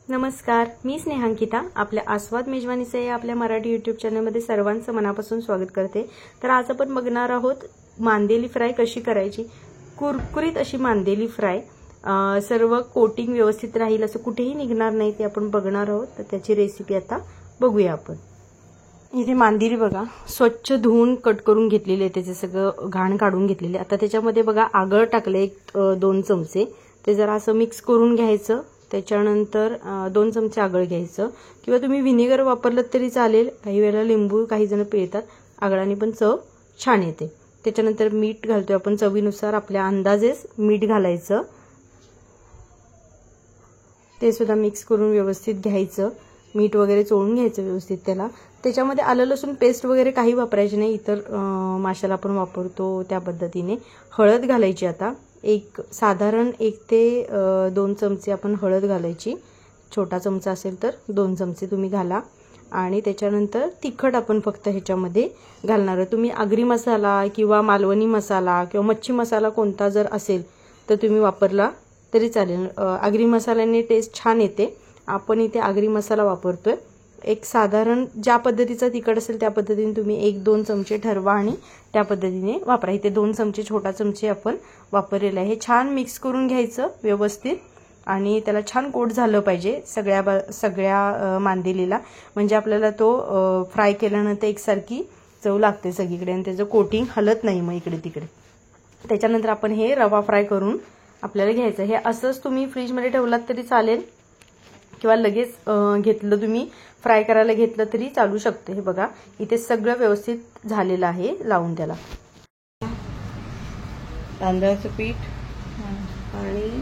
नमस्कार, मी स्नेहांकिता. आपल्या आस्वाद मेजवानीचे या आपल्या मराठी यूट्यूब चॅनलमध्ये सर्वांचं मनापासून स्वागत करते. तर आज आपण बघणार आहोत मांदेली फ्राय कशी करायची. कुरकुरीत अशी मांदेली फ्राय, सर्व कोटिंग व्यवस्थित राहील असं कुठेही निघणार नाही ते आपण बघणार आहोत. तर त्याची रेसिपी आता बघूया आपण. इथे मांदेली बघा स्वच्छ धुवून कट करून घेतलेली आहे, त्याचे सगळं घाण काढून घेतलेले. आता त्याच्यामध्ये बघा आगळ टाकले 2 चमचे, ते जरा असं मिक्स करून घ्यायचं. त्याच्यानंतर 2 चमचे आगळ घ्यायचं किंवा तुम्ही व्हिनेगर वापरलं तरी चालेल. काही वेळेला लिंबू काही जण पिळतात, आगळाने पण चव छान येते. त्याच्यानंतर मीठ घालतोय आपण चवीनुसार, आपल्या अंदाजेच मीठ घालायचं. ते सुद्धा मिक्स करून व्यवस्थित घ्यायचं, मीठ वगैरे चोळून घ्यायचं व्यवस्थित त्याला. त्याच्यामध्ये आलं लसूण पेस्ट वगैरे काही वापरायची नाही, इतर माशाला आपण वापरतो त्या पद्धतीने. हळद घालायची आता साधारण 1 ते 2 चमचे आपण हळद घालायची. छोटा चमचा असेल तर 2 चमचे तुम्ही घाला. आणि त्याच्यानंतर तिखट आपण फक्त ह्याच्यामध्ये घालणार आहे. तुम्ही आगरी मसाला किंवा मालवणी मसाला किंवा मच्छी मसाला कोणता जर असेल तर तुम्ही वापरला तरी चालेल. आगरी मसाल्याने टेस्ट छान येते. आपण इथे आगरी मसाला वापरतोय. साधारण ज्या पद्धतीचा तिखट असेल त्या पद्धतीने तुम्ही 1-2 चमचे ठरवा आणि त्या पद्धतीने वापरा. इथे 2 चमचे छोटा चमचे आपण वापरलेला आहे. हे छान मिक्स करून घ्यायचं व्यवस्थित आणि त्याला छान कोट झालं पाहिजे सगळ्या मांदेलीला, म्हणजे आपल्याला तो फ्राय केल्यानंतर एकसारखी चव लागते सगळीकडे आणि त्याचं कोटिंग हलत नाही मग इकडे तिकडे. त्याच्यानंतर आपण हे रवा फ्राय करून आपल्याला घ्यायचं. हे असंच तुम्ही फ्रीजमध्ये ठेवलात तरी चालेल किंवा लगेच घेतलं तुम्ही फ्राय करायला घेतलं तरी चालू शकते. हे बघा इथे सगळं व्यवस्थित झालेलं आहे लावून त्याला. तांदळाचं पीठ आणि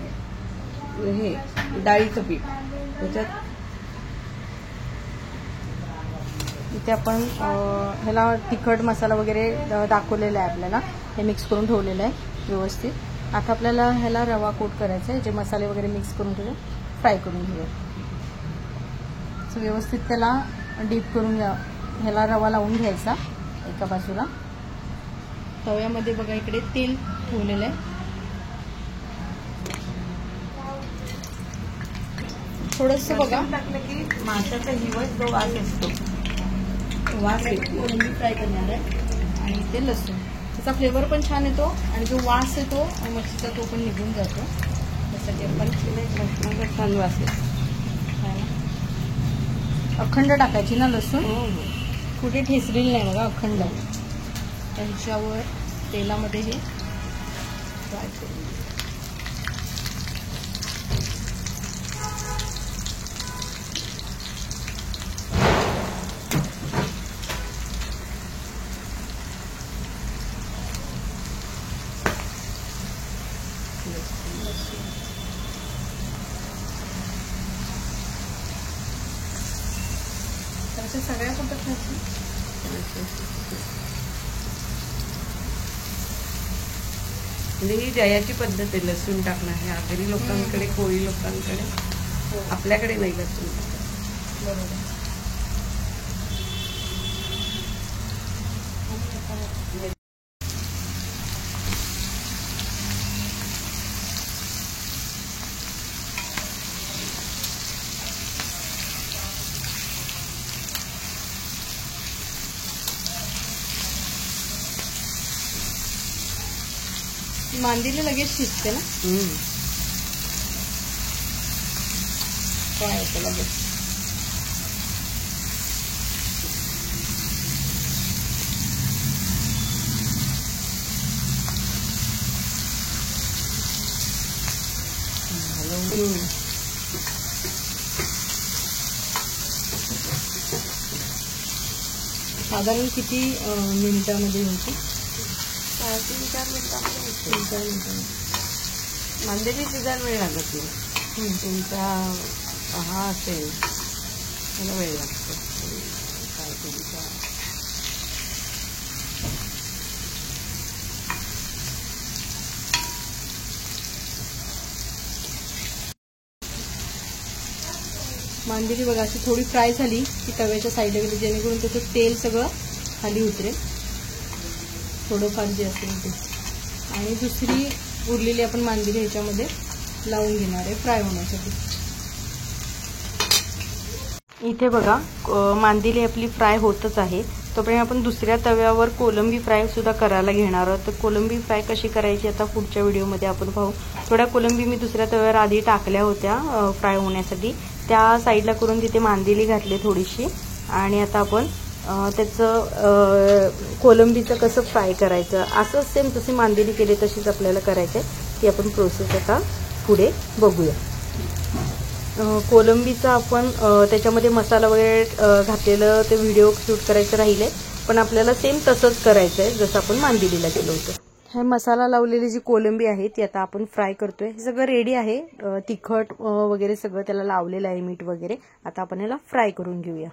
हे डाळीचं पीठ त्याच्यात इथे आपण ह्याला तिखट मसाला वगैरे दाखवलेला आहे आपल्याला. हे मिक्स करून ठेवलेलं आहे व्यवस्थित. आता आपल्याला ह्याला रवा कोट करायचा आहे. जे मसाले वगैरे मिक्स करून ठेवले फ्राय करून घेऊया. व्यवस्थित त्याला डीप करून ह्याला रवा लावून घ्यायचा एका बाजूला. तव्यामध्ये बघा इकडे तेल ठेवलेलं आहे. थोडंसं बघा टाकलं की माशाचा हिवट जो वास असतो वास येतो. मी फ्राय करणार आहे. आणि ते लसूण त्याचा फ्लेवर पण छान येतो आणि जो वास येतो मच्छीचा तो पण निघून जातो. त्यासाठी आपण लसूणचा छान वास येतो. अखंड टाकायची ना लसूण, कुठे ठेचलेली नाही बघा, अखंड. त्यांच्यावर तेलामध्ये हे फ्राय करून सगळ्या पद्धती म्हणजे ही जयाची पद्धत आहे लसूण टाकणं. हे आगरी लोकांकडे, कोळी लोकांकडे, आपल्याकडे नाही लसूण टाकत. बरोबर. मांदेली लगेच शिजते ना, काय होतं लगेच. साधारण किती मिनिटांमध्ये होती? 3-4 मिनिटांमध्ये. मांदेली शिजायला वेळ लागत नाही. तुमचा हा असेल त्याला वेळ लागतो. काय तुमचा मांदेली बघा अशी थोडी फ्राय झाली की तव्याच्या साईडला गेली, जेणेकरून त्याचं तेल सगळं खाली उतरेल थोडंफार जे असेल ते. आणि दुसरी उरलेली आपण मांदेली ह्याच्यामध्ये लावून घेणार आहे फ्राय होण्यासाठी. इथे बघा मांदेली आपली फ्राय होतच आहे. तोपर्यंत आपण दुसऱ्या तव्यावर कोलंबी फ्राय सुद्धा करायला घेणार आहोत. तर कोलंबी फ्राय कशी करायची आता पुढच्या व्हिडिओमध्ये आपण पाहू. थोड्या कोलंबी मी दुसऱ्या तव्यावर आधी टाकल्या होत्या फ्राय होण्यासाठी. त्या साईडला करून तिथे मांदेली घातली थोडीशी. आणि आता आपण त्याचं कोलंबीचं कसं फ्राय करायचं असं सेम तशी मांदेली केली तशीच आपल्याला करायचं आहे. ती आपण प्रोसेस आता पुढे बघूया. कोलंबीचा आपण त्याच्यामध्ये मसाला वगैरे घातलेलं ते व्हिडिओ शूट करायचं राहिले, पण आपल्याला सेम तसंच करायचं आहे जसं आपण मांदेलीला केलं होतं. हे मसाला लावलेली जी कोलंबी आहे ती आता आपण फ्राय करतोय. हे सगळं रेडी आहे, तिखट वगैरे सगळं त्याला लावलेलं आहे, मीठ वगैरे. आता आपण याला फ्राय करून घेऊया.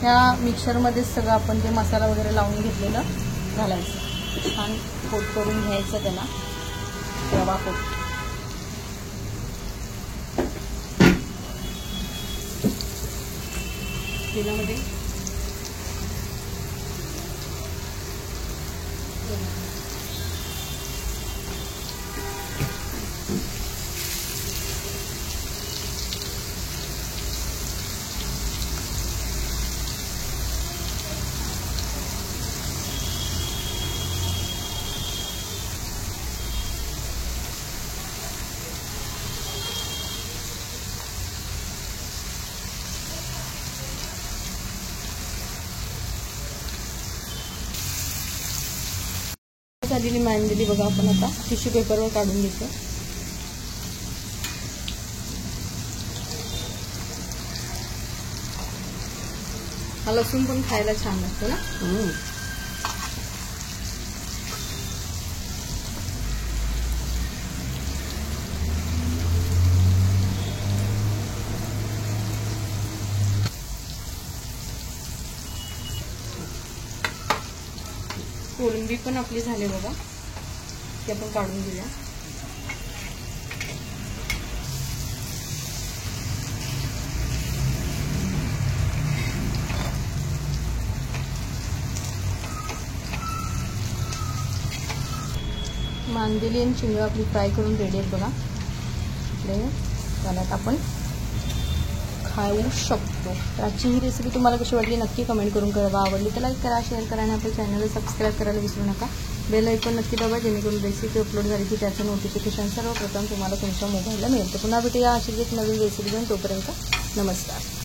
ह्या मिक्सरमध्येच सगळं आपण ते मसाला वगैरे लावून घेतलेलं घालायचं. छान कोट करून घ्यायचं त्याला, रवा कोट. तेलामध्ये झालेली मांदेली बघा आपण आता टिश्यू पेपरवर काढून घेतो. हा लसूण पण खायला छान लागतो ना. कोलंबी पण आपली झाली बघा, ती आपण काढून घेऊया. मांदेली आणि चिंगळं आपली फ्राय करून रेडी आहेत बघा. त्याला आपण खाऊ शकतो. तर आजची ही रेसिपी तुम्हाला कशी वाटली नक्की कमेंट करून कळवा. आवडली तर लाईक करा, शेअर करा आणि आपल्या चॅनलला सबस्क्राईब करायला विसरू नका. बेल आयकॉन नक्की दाबा जेणेकरून रेसिपी अपलोड झाली की त्याचं नोटिफिकेशन सर्वप्रथम तुम्हाला तुमच्या मोबाईलला मिळेल. तर पुन्हा भेटूया अशीच एक नवीन रेसिपी घेऊन. तोपर्यंत नमस्कार.